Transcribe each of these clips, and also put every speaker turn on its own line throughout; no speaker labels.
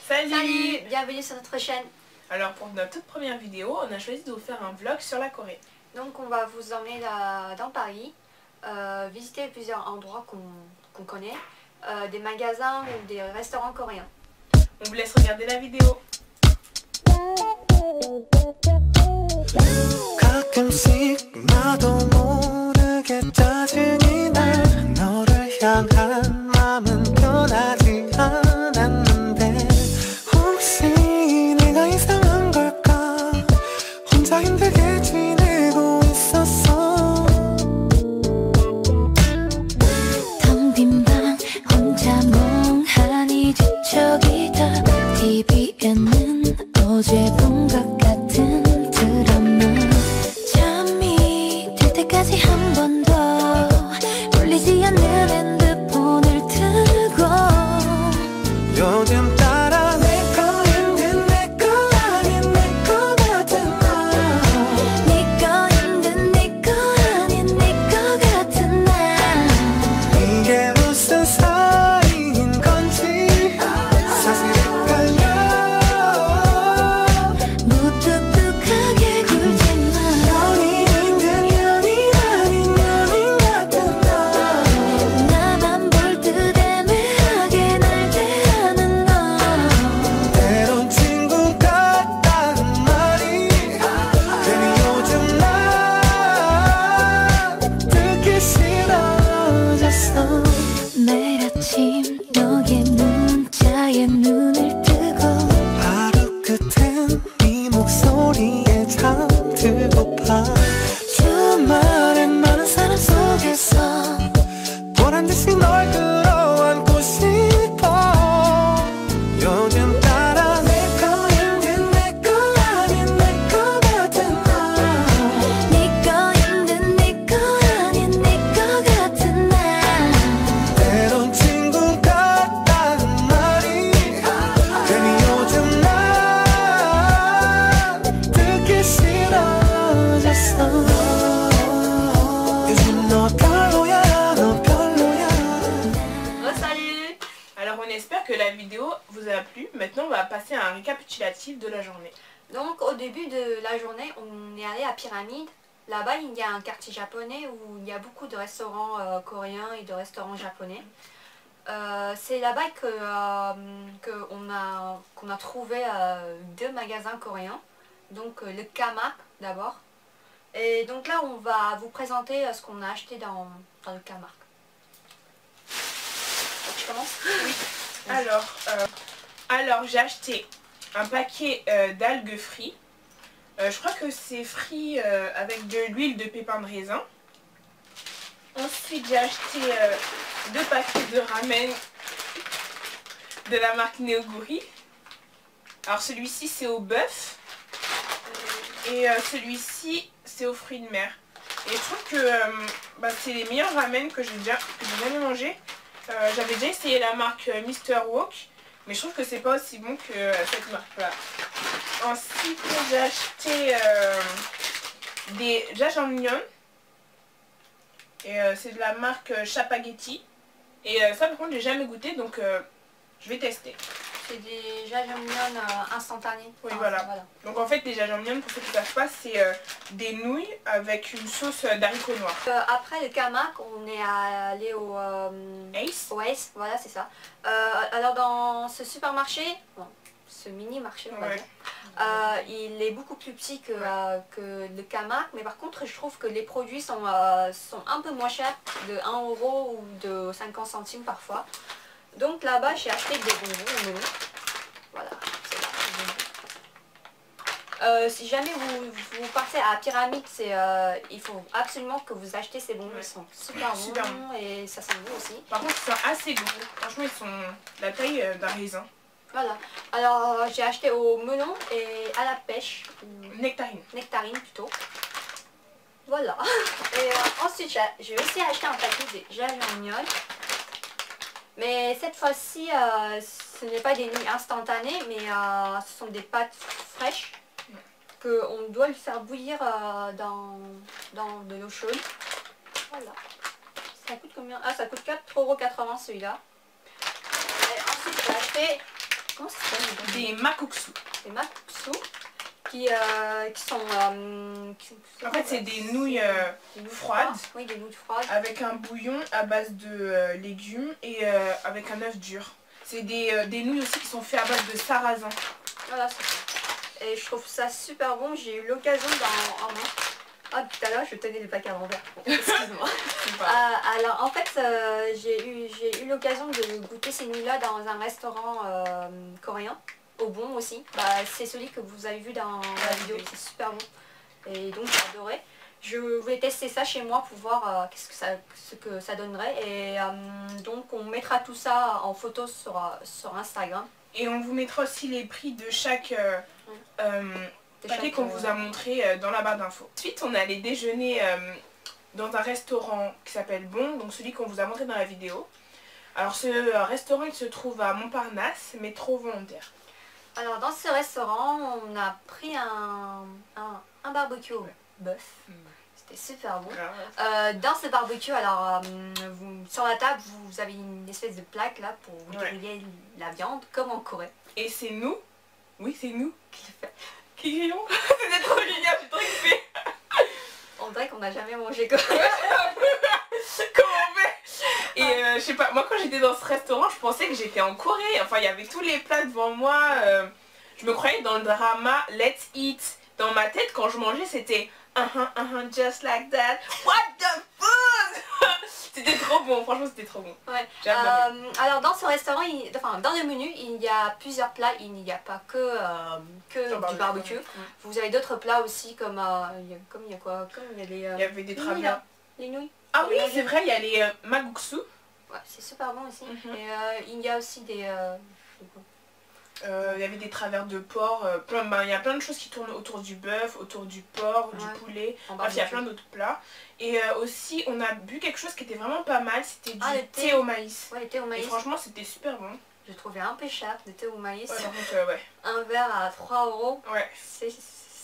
Salut, bienvenue sur notre chaîne.
Alors pour notre toute première vidéo, on a choisi de vous faire un vlog sur la Corée.
Donc on va vous emmener dans Paris, visiter plusieurs endroits qu'on connaît, des magasins ou des restaurants coréens.
On vous laisse regarder la vidéo.
가끔씩 나도 모르게 짜증이 나 너를 향한 마음은 변하지 않았는데 혹시 내가 이상한 걸까 혼자 힘들게 지내고 있었어 텅 빈 방 혼자 멍하니 뒤척이다 TV에는 어제 본 것 같은 드라마 잠이 들 때까지 한 번 더 울리지 않는 핸드폰을 들고 요즘 따라 내 거 힘든 내 거 아닌 내 거 같은 날 네 거 힘든 네 거 아닌 네 거 같은 날 이게 무슨 사이인 건지 사실 헷갈려 무뚝뚝하게 굴지마 연인 힘든 연인 아닌 연인 같은 날 나만 볼 듯 애매하게 날 대하는 너 때론 친구 같다는 말이 괜히 요즘 나 듣기 싫어졌어 매일 아침 너의 문자에 눈을 뜨고 하루 끝엔 네 목소리에 잠들고파 주말엔 많은 사람 속에서 보란듯이 널 끌어안고 싶어 요즘 따라 내 거 힘든 내 거 아닌 내 거 같은 날 네 거 힘든 네 거 아닌 내 거 같은 날 때론 친구 같다는 말이 괜히 요즘 나 듣기 싫어졌어 요즘 너 별로야 너 별로야
Salut.
Alors on espère que la vidéo vous a plu. Maintenant on va passer à un récapitulatif de la journée.
Donc au début de la journée, on est allé à Pyramide. Là-bas, il y a un quartier japonais où il y a beaucoup de restaurants coréens et de restaurants japonais. C'est là-bas qu'on a trouvé deux magasins coréens. Donc le Kamak d'abord. Et donc là, on va vous présenter ce qu'on a acheté dans le Kamak. Tu commences?
Oui. Alors j'ai acheté un paquet d'algues frites. Je crois que c'est frit avec de l'huile de pépins de raisin. Ensuite j'ai acheté deux paquets de ramen de la marque Neoguri. Alors celui-ci c'est au bœuf et celui-ci c'est aux fruits de mer. Et je trouve que c'est les meilleurs ramen que j'ai jamais mangé. J'avais déjà essayé la marque Mr. Wok, mais je trouve que c'est pas aussi bon que cette marque là. Ensuite j'ai acheté des jajangmyeon et c'est de la marque Chapagetti. Et ça par contre j'ai jamais goûté, donc je vais tester.
C'est des jajangmyeon instantanés.
Oui, voilà. Donc en fait les jajangmyeon, pour ceux qui ne savent pas, c'est des nouilles avec une sauce d'haricots noirs.
Après le Kamak, on est allé au
Ace.
Ace, voilà c'est ça. Alors dans ce supermarché, bon, ce mini marché on va
Ouais.
dire, il est beaucoup plus petit que le Kamak, mais par contre je trouve que les produits sont un peu moins chers, de 1 euro ou de 50 centimes parfois. Donc là-bas j'ai acheté des bonbons au menu. Voilà, c'est là, les bonbons. Si jamais vous partez à Pyramide, il faut absolument que vous achetez ces bonbons,
Ouais.
ils sont super bons,
Super bons.
et ça sent bon aussi.
Par contre ils sont assez gros, franchement ils sont la taille d'un raisin.
Voilà, alors j'ai acheté au melon et à la pêche, ou
Nectarine.
nectarine plutôt. Voilà. Et ensuite j'ai aussi acheté un paquet de jajangmyeon. Mais cette fois-ci, ce n'est pas des nouilles instantanées, mais ce sont des pâtes fraîches qu'on doit le faire bouillir dans de l'eau chaude. Voilà. Ça coûte combien? Ah, ça coûte 4,80 € celui-là. Ensuite, j'ai acheté... Comment ça s'appelle?
des makuksu.
des makuksu qui sont...
En fait, c'est des nouilles froides.
Oui, des nouilles froides.
Avec un bouillon à base de légumes et avec un œuf dur. C'est des nouilles aussi qui sont faites à base de sarrasin.
Voilà, c'est ça. Et je trouve ça super bon. J'ai eu l'occasion d'en manger. Ah, tout à l'heure, je tenais les paquets à l'envers. Excuse-moi. Alors, en fait, j'ai eu l'occasion de goûter ces nouilles-là dans un restaurant coréen. Au bon aussi. Bah, c'est celui que vous avez vu dans la vidéo. C'est super bon. Et donc, j'ai adoré. Je voulais tester ça chez moi pour voir ce que ça donnerait. Et donc, on mettra tout ça en photo sur Instagram.
Et on vous mettra aussi les prix de chaque paquet qu'on vous a montré dans la barre d'infos. Ensuite, on est allé déjeuner dans un restaurant qui s'appelle Bon, donc celui qu'on vous a montré dans la vidéo. Alors ce restaurant, il se trouve à Montparnasse, métro Volontaire.
Alors dans ce restaurant, on a pris un barbecue au bœuf. C'était super bon. Dans ce barbecue, alors sur la table, vous avez une espèce de plaque là pour griller la viande, comme en Corée.
Et c'est nous, oui c'est nous,
Qui le fait.
qui grillons. C'était trop génial, j'ai trop kiffé.
On dirait qu'on n'a jamais mangé comme ça.
Comment on fait? Et je sais pas, moi quand j'étais dans ce restaurant, je pensais que j'étais en Corée. Enfin, il y avait tous les plats devant moi. Je me croyais dans le drama Let's Eat. Dans ma tête, quand je mangeais, c'était just like that. What the fuck? C'était trop bon, franchement c'était trop bon.
Ouais.
J'ai adoré.
Alors dans ce restaurant, dans le menu, il y a plusieurs plats. Il n'y a pas que du barbecue. Vous avez d'autres plats aussi comme il y a quoi? Comme il y a les...
Il y avait des travers.
Les nouilles.
Ah oui, c'est vrai, il y a les maguksu.
Ouais, c'est super bon aussi. Et il y a aussi des...
il y avait des travers de porc, il y a plein de choses qui tournent autour du bœuf, autour du porc, du poulet, bref il y a plein d'autres plats. Et aussi on a bu quelque chose qui était vraiment pas mal, c'était du thé au maïs.
Ouais, le thé au maïs.
Et franchement c'était super bon.
Je trouvais un peu cher le thé au maïs.
Ouais, par contre, ouais.
Un verre à 3 €.
Ouais.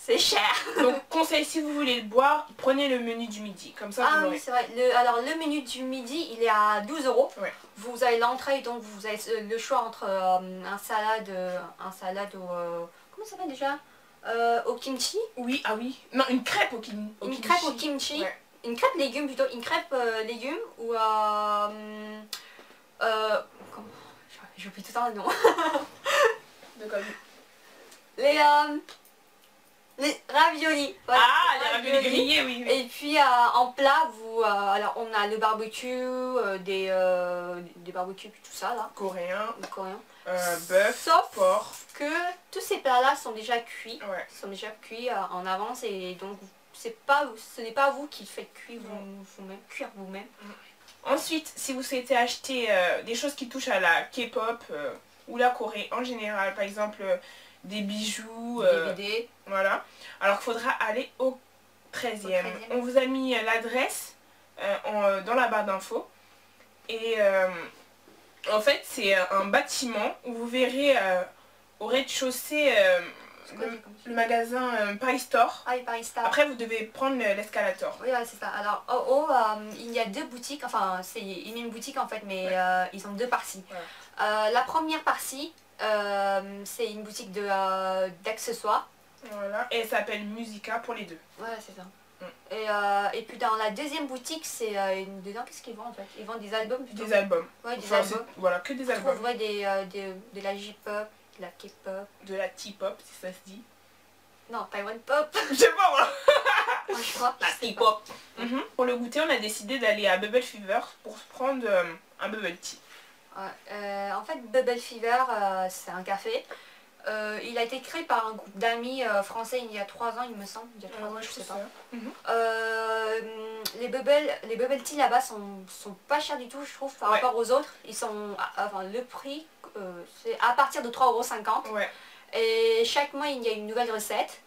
C'est cher.
Donc conseil, si vous voulez le boire, prenez le menu du midi, comme ça vous l'aurez.
Oui c'est vrai, alors le menu du midi il est à 12 €.
Ouais.
Vous avez l'entrée, donc vous avez le choix entre un salade au... comment ça s'appelle déjà au kimchi.
Oui, ah oui. Non, une crêpe au kimchi.
Une crêpe au kimchi.
Ouais.
Une crêpe légumes plutôt. Une crêpe légumes ou... j'oublie tout le temps le nom.
De quoi?
Les raviolis. Voilà,
ah, les raviolis grillés, oui.
Et puis en plat, alors on a le barbecue, des barbecues, puis tout ça là.
Coréen.
Le coréen.
Bœuf,
Sauf
porc.
que tous ces plats là sont déjà cuits.
Ouais.
Sont déjà cuits en avance et donc ce n'est pas vous qui le faites cuire vous-même.
Ensuite, si vous souhaitez acheter des choses qui touchent à la K-pop ou la Corée en général, par exemple des bijoux,
DVD.
Voilà. Alors il faudra aller au 13e. On vous a mis l'adresse dans la barre d'infos. Et en fait c'est un bâtiment où vous verrez au rez-de-chaussée le magasin Paris Store.
Ah oui, Paris Store.
Après vous devez prendre l'escalator.
Oui, ouais, c'est ça. Alors en haut, il y a deux boutiques, enfin c'est une même boutique en fait, mais ils ont deux parties. Ouais. La première partie, c'est une boutique d'accessoires.
Voilà, et elle s'appelle Musica pour les deux.
Ouais, c'est ça. Et puis dans la deuxième boutique, c'est dedans, qu'est-ce qu'ils vendent en fait? Ils vendent des albums plutôt.
Des albums.
Ouais, des albums.
Voilà, que des albums.
Vous trouverez de la J-pop, de la K-pop.
De la T-pop, si ça se dit.
Non, Taiwan Pop.
Je sais pas moi.
Moi je crois.
La T-pop. Pour le goûter, on a décidé d'aller à Bubble Fever pour prendre un bubble tea.
Ouais, en fait, Bubble Fever, c'est un café. Il a été créé par un groupe d'amis français il y a 3 ans, il me semble. Il y a 3 ans, je sais pas. Les bubble tea là-bas sont pas chers du tout, je trouve, par rapport aux autres. Ils sont, enfin, le prix, c'est à partir de 3,50 €.
Ouais.
Et chaque mois, il y a une nouvelle recette.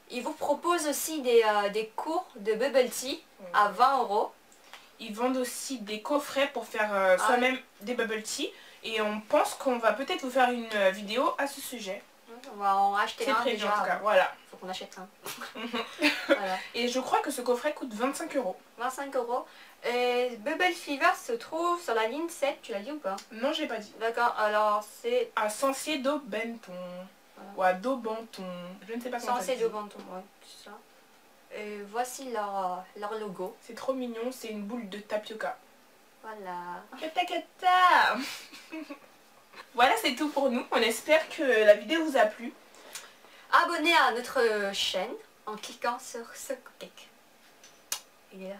Ils vous proposent aussi des cours de bubble tea à 20 €.
Ils vendent aussi des coffrets pour faire soi-même des bubble tea. Et on pense qu'on va peut-être vous faire une vidéo à ce sujet.
On va en acheter
C'est
un
prévu
déjà.
en tout cas, voilà.
Faut qu'on achète un. Voilà.
Et je crois que ce coffret coûte 25 €.
25 €. Et Bubble Fever se trouve sur la ligne 7, tu l'as dit ou pas?
Non, j'ai pas dit.
D'accord, alors c'est
À Sancier d'Aubenton.
Voilà.
Ou à Daubenton. Je ne sais pas comment ça
censé
se
de
dit.
Banton, ouais, c'est ça. Et voici leur logo.
C'est trop mignon, c'est une boule de tapioca.
Voilà.
Kata kata. Voilà, c'est tout pour nous. On espère que la vidéo vous a plu.
Abonnez à notre chaîne en cliquant sur ce cupcake. Il est là.